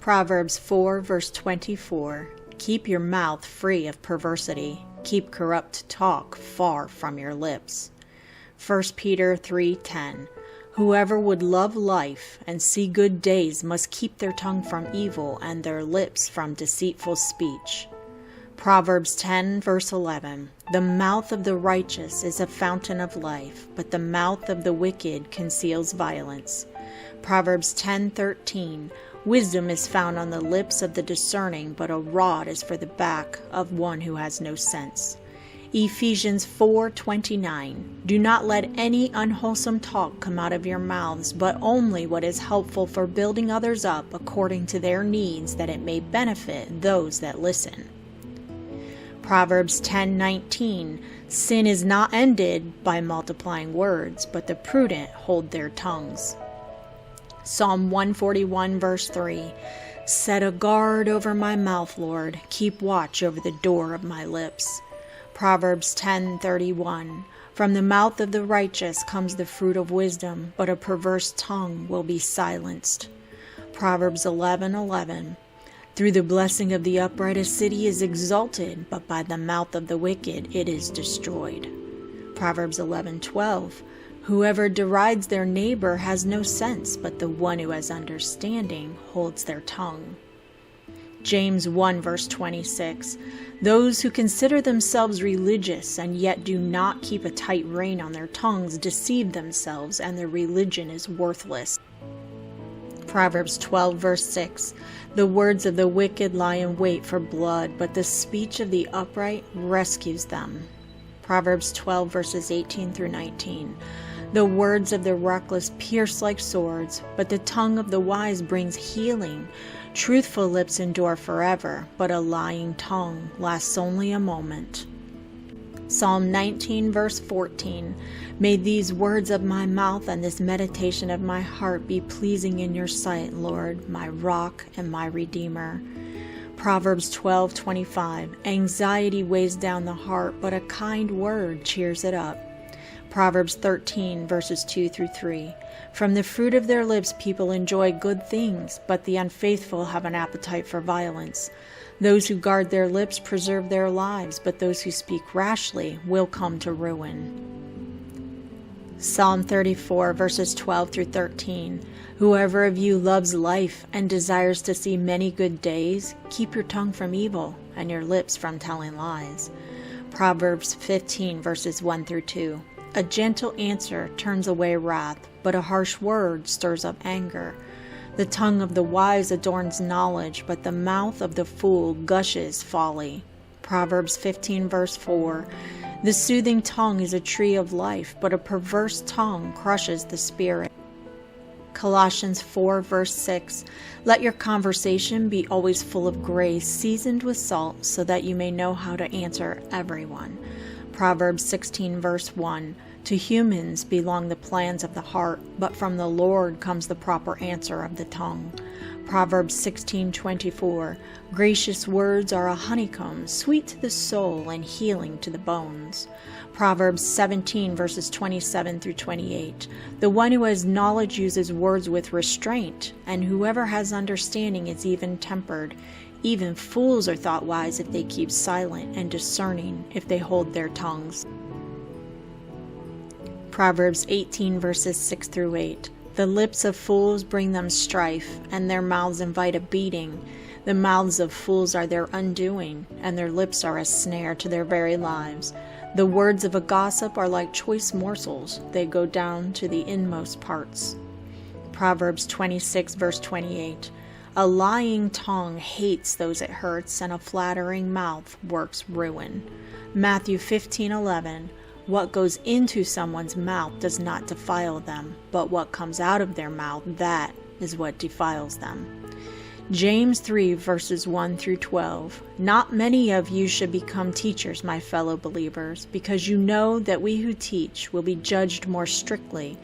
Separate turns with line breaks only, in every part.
Proverbs 4 verse 24. Keep your mouth free of perversity. Keep corrupt talk far from your lips. 1 Peter 3:10. Whoever would love life and see good days must keep their tongue from evil and their lips from deceitful speech. Proverbs 10 verse 11. The mouth of the righteous is a fountain of life, but the mouth of the wicked conceals violence. Proverbs 10:13. Wisdom is found on the lips of the discerning, but a rod is for the back of one who has no sense. Ephesians 4:29. Do not let any unwholesome talk come out of your mouths, but only what is helpful for building others up according to their needs, that it may benefit those that listen. Proverbs 10:19. Sin is not ended by multiplying words, but the prudent hold their tongues. Psalm 141 verse 3. Set a guard over my mouth, Lord. Keep watch over the door of my lips. Proverbs 10:31. From the mouth of the righteous comes the fruit of wisdom, but a perverse tongue will be silenced. Proverbs 11:11. Through the blessing of the upright a city is exalted, but by the mouth of the wicked it is destroyed. Proverbs 11:12. Whoever derides their neighbor has no sense, but the one who has understanding holds their tongue. James 1 verse 26. Those who consider themselves religious and yet do not keep a tight rein on their tongues deceive themselves, and their religion is worthless. Proverbs 12 verse 6. The words of the wicked lie in wait for blood, but the speech of the upright rescues them. Proverbs 12 verses 18 through 19. The words of the reckless pierce like swords, but the tongue of the wise brings healing. Truthful lips endure forever, but a lying tongue lasts only a moment. Psalm 19 verse 14. May these words of my mouth and this meditation of my heart be pleasing in your sight, Lord, my rock and my redeemer. Proverbs 12:25. Anxiety weighs down the heart, but a kind word cheers it up. Proverbs 13 verses 2 through 3. From the fruit of their lips people enjoy good things, but the unfaithful have an appetite for violence. Those who guard their lips preserve their lives, but those who speak rashly will come to ruin. Psalm 34 verses 12 through 13. Whoever of you loves life and desires to see many good days, keep your tongue from evil and your lips from telling lies. Proverbs 15 verses 1 through 2. A gentle answer turns away wrath, but a harsh word stirs up anger. The tongue of the wise adorns knowledge, but the mouth of the fool gushes folly. Proverbs 15 verse 4. The soothing tongue is a tree of life, but a perverse tongue crushes the spirit. Colossians 4 verse 6. Let your conversation be always full of grace, seasoned with salt, so that you may know how to answer everyone. Proverbs 16 verse 1. To humans belong the plans of the heart, but from the Lord comes the proper answer of the tongue. Proverbs 16:24. Gracious words are a honeycomb, sweet to the soul and healing to the bones. Proverbs 17 verses 27 through 28. The one who has knowledge uses words with restraint, and whoever has understanding is even-tempered. Even fools are thought wise if they keep silent, and discerning if they hold their tongues. Proverbs 18 verses 6 through 8. The lips of fools bring them strife, and their mouths invite a beating. The mouths of fools are their undoing, and their lips are a snare to their very lives. The words of a gossip are like choice morsels. They go down to the inmost parts. Proverbs 26 verse 28. A lying tongue hates those it hurts, and a flattering mouth works ruin. Matthew 15:11. What goes into someone's mouth does not defile them, but what comes out of their mouth, that is what defiles them. James 3 verses 1 through 12. Not many of you should become teachers, my fellow believers, because you know that we who teach will be judged more strictly.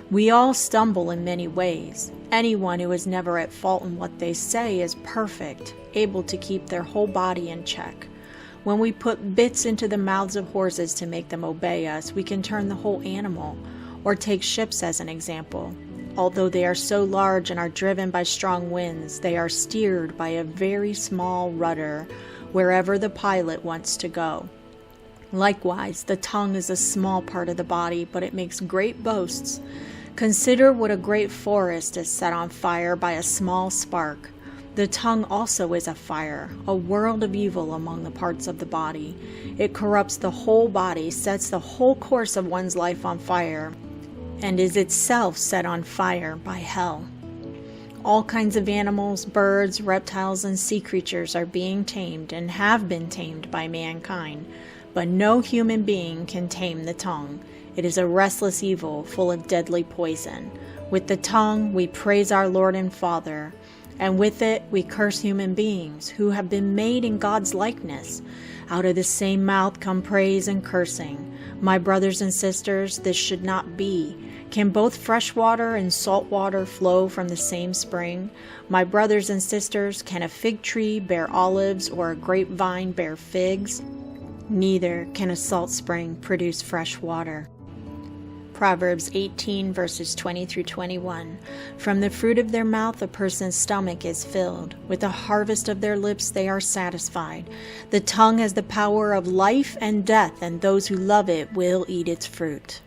We all stumble in many ways. Anyone who is never at fault in what they say is perfect, able to keep their whole body in check. When we put bits into the mouths of horses to make them obey us, we can turn the whole animal. Or take ships as an example. Although they are so large and are driven by strong winds, they are steered by a very small rudder wherever the pilot wants to go. Likewise, the tongue is a small part of the body, but it makes great boasts. Consider what a great forest is set on fire by a small spark. The tongue also is a fire, a world of evil among the parts of the body. It corrupts the whole body, sets the whole course of one's life on fire, and is itself set on fire by hell. All kinds of animals, birds, reptiles, and sea creatures are being tamed and have been tamed by mankind, but no human being can tame the tongue. It is a restless evil full of deadly poison. With the tongue we praise our Lord and Father, and with it we curse human beings who have been made in God's likeness. Out of the same mouth come praise and cursing. My brothers and sisters, this should not be. Can both fresh water and salt water flow from the same spring? My brothers and sisters, can a fig tree bear olives or a grapevine bear figs? Neither can a salt spring produce fresh water. Proverbs 18 verses 20 through 21. From the fruit of their mouth a person's stomach is filled. With the harvest of their lips they are satisfied. The tongue has the power of life and death, and those who love it will eat its fruit.